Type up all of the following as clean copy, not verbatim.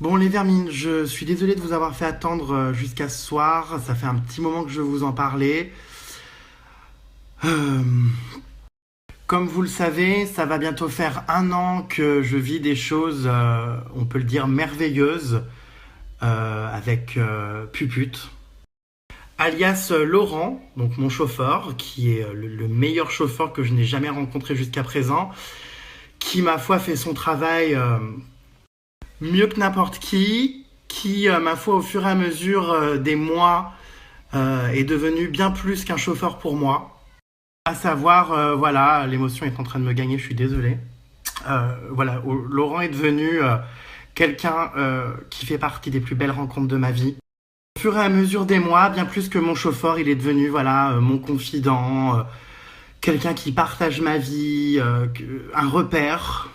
Bon les vermines, je suis désolé de vous avoir fait attendre jusqu'à ce soir, ça fait un petit moment que je veux vous en parler. Euh, Comme vous le savez, ça va bientôt faire un an que je vis des choses, on peut le dire, merveilleuses avec Puput, alias Laurent, donc mon chauffeur, qui est le meilleur chauffeur que je n'ai jamais rencontré jusqu'à présent, qui ma foi fait son travail mieux que n'importe qui ma foi au fur et à mesure des mois est devenu bien plus qu'un chauffeur pour moi. À savoir, voilà, l'émotion est en train de me gagner, je suis désolé. Voilà, Laurent est devenu quelqu'un qui fait partie des plus belles rencontres de ma vie. Au fur et à mesure des mois, bien plus que mon chauffeur, il est devenu voilà mon confident, quelqu'un qui partage ma vie, un repère,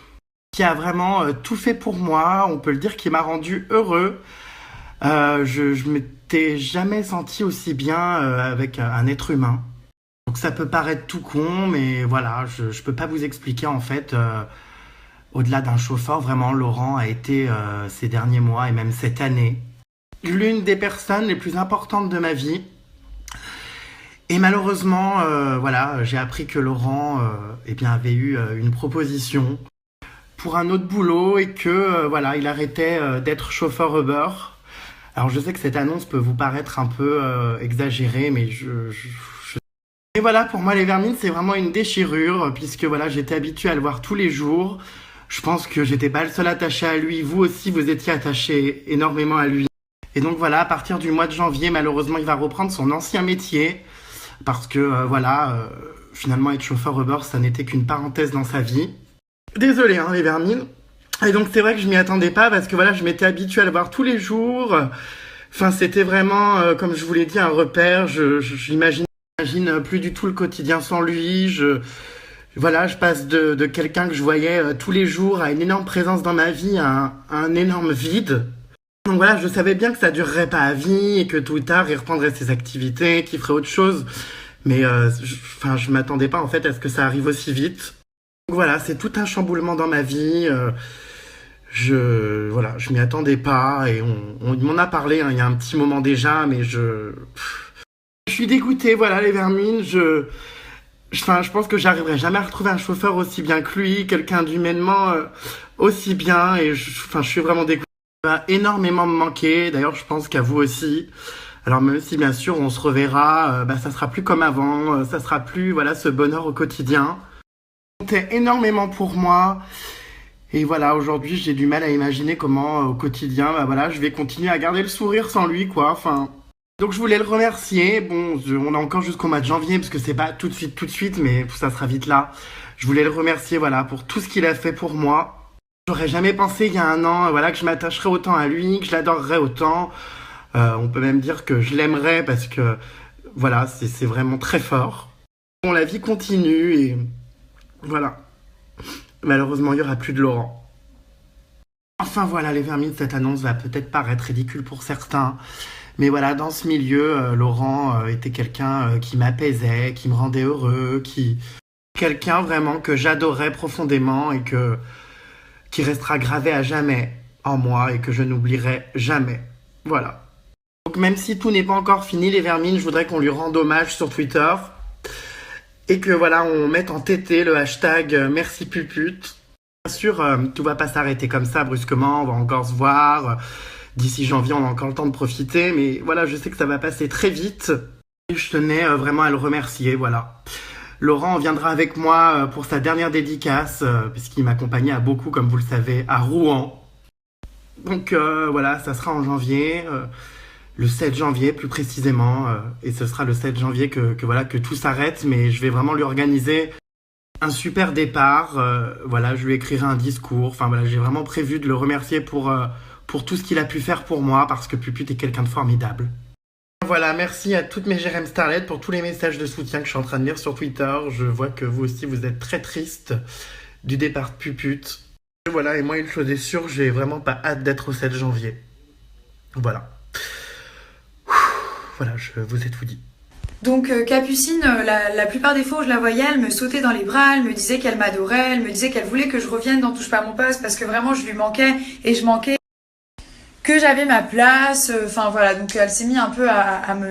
qui a vraiment tout fait pour moi. On peut le dire, qui m'a rendu heureux. Je m'étais jamais senti aussi bien avec un être humain. Donc ça peut paraître tout con, mais voilà, je peux pas vous expliquer en fait. Au-delà d'un chauffeur, vraiment, Laurent a été ces derniers mois et même cette année l'une des personnes les plus importantes de ma vie. Et malheureusement, voilà, j'ai appris que Laurent eh bien, avait eu une proposition pour un autre boulot et que voilà, il arrêtait d'être chauffeur Uber. Alors je sais que cette annonce peut vous paraître un peu exagérée, mais et voilà, pour moi les vermines c'est vraiment une déchirure puisque voilà, j'étais habitué à le voir tous les jours. Je pense que j'étais pas le seul attaché à lui, vous aussi vous étiez attaché énormément à lui. Et donc voilà, à partir du mois de janvier, malheureusement, il va reprendre son ancien métier parce que voilà, finalement être chauffeur Uber, ça n'était qu'une parenthèse dans sa vie. Désolé, hein, les vermines. Et donc c'est vrai que je m'y attendais pas parce que voilà, je m'étais habitué à le voir tous les jours. Enfin, c'était vraiment, comme je vous l'ai dit, un repère. J'imagine plus du tout le quotidien sans lui. Voilà, je passe de quelqu'un que je voyais tous les jours à une énorme présence dans ma vie à un énorme vide. Donc voilà, je savais bien que ça durerait pas à vie et que tôt ou tard il reprendrait ses activités, qu'il ferait autre chose. Mais je m'attendais pas en fait à ce que ça arrive aussi vite. Donc voilà, c'est tout un chamboulement dans ma vie. Voilà, je m'y attendais pas et on m'en a parlé hein, il y a un petit moment déjà, mais je suis dégoûté. Voilà les vermines. Je pense que j'arriverai jamais à retrouver un chauffeur aussi bien que lui, quelqu'un d'humainement aussi bien. Et je suis vraiment dégoûté. Ça va énormément me manquer. D'ailleurs, je pense qu'à vous aussi. Alors même si bien sûr on se reverra, ça sera plus comme avant, ça sera plus voilà ce bonheur au quotidien. C'était énormément pour moi. Et voilà, aujourd'hui j'ai du mal à imaginer comment au quotidien, voilà, je vais continuer à garder le sourire sans lui, quoi. Enfin, donc je voulais le remercier. Bon, on a encore jusqu'au mois de janvier parce que c'est pas tout de suite, mais ça sera vite là. Je voulais le remercier, voilà, pour tout ce qu'il a fait pour moi. J'aurais jamais pensé il y a un an, voilà, que je m'attacherais autant à lui, que je l'adorerais autant. On peut même dire que je l'aimerais parce que, voilà, c'est vraiment très fort. Bon, la vie continue et voilà. Malheureusement, il y aura plus de Laurent. Enfin voilà, les vermines, cette annonce va peut-être paraître ridicule pour certains. Mais voilà, dans ce milieu, Laurent était quelqu'un qui m'apaisait, qui me rendait heureux, quelqu'un vraiment que j'adorais profondément et qui restera gravé à jamais en moi et que je n'oublierai jamais. Voilà. Donc même si tout n'est pas encore fini, les vermines, je voudrais qu'on lui rende hommage sur Twitter et que voilà, on mette en tété le hashtag merci puput. Bien sûr, tout va pas s'arrêter comme ça brusquement, on va encore se voir. D'ici janvier, on a encore le temps de profiter, mais voilà, je sais que ça va passer très vite. Et je tenais vraiment à le remercier, voilà. Laurent viendra avec moi pour sa dernière dédicace, puisqu'il m'accompagnait à beaucoup, comme vous le savez, à Rouen. Donc voilà, ça sera en janvier, le 7 janvier plus précisément, et ce sera le 7 janvier voilà, que tout s'arrête, mais je vais vraiment lui organiser un super départ. Voilà, je lui écrirai un discours. Enfin voilà, j'ai vraiment prévu de le remercier pour tout ce qu'il a pu faire pour moi, parce que Puput est quelqu'un de formidable. Voilà, merci à toutes mes Jérém Starlet pour tous les messages de soutien que je suis en train de lire sur Twitter. Je vois que vous aussi, vous êtes très triste du départ de Puput. Voilà, et moi, une chose est sûre, j'ai vraiment pas hâte d'être au 7 janvier. Voilà. Voilà, je vous ai tout dit. Donc Capucine, la plupart des fois où je la voyais, elle me sautait dans les bras, elle me disait qu'elle m'adorait, elle me disait qu'elle voulait que je revienne dans Touche pas à mon poste parce que vraiment je lui manquais et je manquais. que j'avais ma place. Enfin voilà, donc elle s'est mise un peu à me